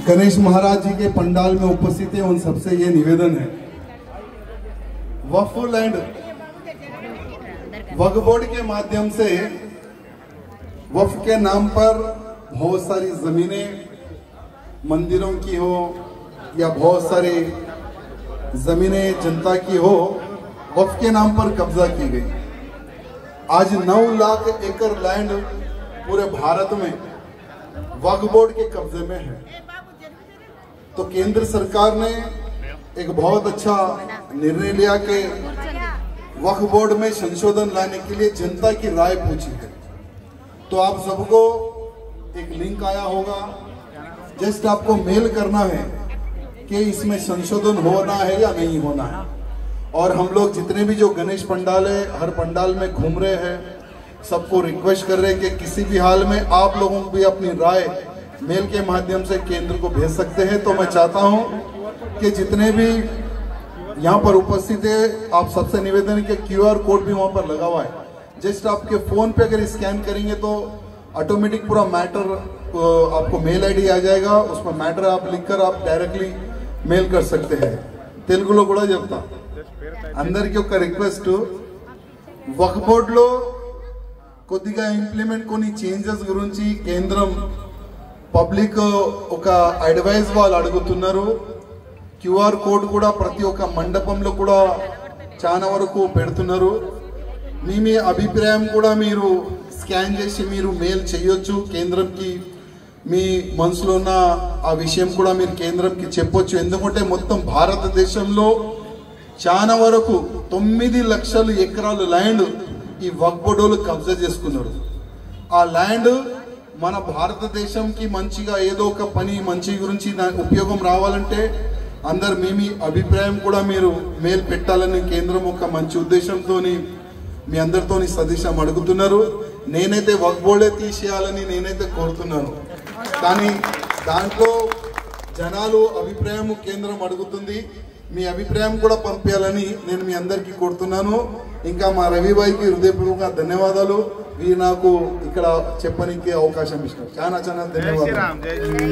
गणेश महाराज जी के पंडाल में उपस्थित है उन सबसे ये निवेदन है, वक्फ लैंड वक्फ बोर्ड के माध्यम से वक्फ के नाम पर बहुत सारी जमीनें मंदिरों की हो या बहुत सारी जमीनें जनता की हो, वक्फ के नाम पर कब्जा की गई। आज 9 लाख एकड़ लैंड पूरे भारत में वक्फ बोर्ड के कब्जे में है। तो केंद्र सरकार ने एक बहुत अच्छा निर्णय लिया कि वक्फ बोर्ड में संशोधन लाने के लिए जनता की राय पूछी है। तो आप सबको एक लिंक आया होगा, जस्ट आपको मेल करना है कि इसमें संशोधन होना है या नहीं होना है। और हम लोग जितने भी जो गणेश पंडाल है, हर पंडाल में घूम रहे हैं, सबको रिक्वेस्ट कर रहे हैं कि किसी भी हाल में आप लोगों को भी अपनी राय मेल के माध्यम से केंद्र को भेज सकते हैं। तो मैं चाहता हूं कि जितने भी यहाँ पर उपस्थित है, आप सबसे निवेदन है कि QR कोड भी वहां पर लगा हुआ है, जस्ट आपके फोन पे अगर स्कैन करेंगे तो ऑटोमेटिक पूरा मैटर आपको मेल ID आ जाएगा, उसमें मैटर आप लिखकर आप डायरेक्टली मेल कर सकते हैं। తెలుగులో కూడా చెప్తా, అందరికీ ఒక రిక్వెస్ట్, వక్ఫ్ బోర్డులో కొద్దిగా ఇంప్లిమెంట్ కొన్ని చేంజెస్ గురించి కేంద్రం పబ్లిక్ ఒక అడ్వైస్ వాళ్ళు అడుగుతున్నారు। QR కోడ్ కూడా ప్రతి ఒక్క మండపంలో కూడా చాలా వరకు పెడుతున్నారు। మీ అభిప్రాయం కూడా మీరు స్కాన్ చేసి మీరు మెయిల్ చేయొచ్చు కేంద్రంకి, మీ మనసులో ఉన్న ఆ విషయం కూడా మీరు కేంద్రంకి చెప్పొచ్చు। ఎందుకంటే మొత్తం భారతదేశంలో చాలా వరకు 9 లక్షల ఎకరాల ల్యాండ్ ఈ వక్ఫ్ బోర్డులు కబ్జా చేసుకున్నారు। ఆ ల్యాండ్ మన భారతదేశంకి మంచిగా ఏదో ఒక పని మంచి గురించి ఉపయోగం రావాలంటే అందరు మీ అభిప్రాయం కూడా మీరు మెయిల్ పెట్టాలని కేంద్రం ఒక మంచి ఉద్దేశంతోని మీ అందరితోని సదిశం అడుగుతున్నారు। నేనైతే వక్ఫ్ బోర్డే తీసేయాలని నేనైతే కోరుతున్నాను, కానీ దాంట్లో జనాలు అభిప్రాయం కేంద్రం అడుగుతుంది, మీ అభిప్రాయం కూడా పంపించాలని నేను మీ అందరికీ కోరుతున్నాను। ఇంకా మా రవి భాయ్కి హృదయపూర్వక ధన్యవాదాలు, వీరు నాకు ఇక్కడ చెప్పడానికి అవకాశం ఇచ్చారు। చాలా ధన్యవాదాలు।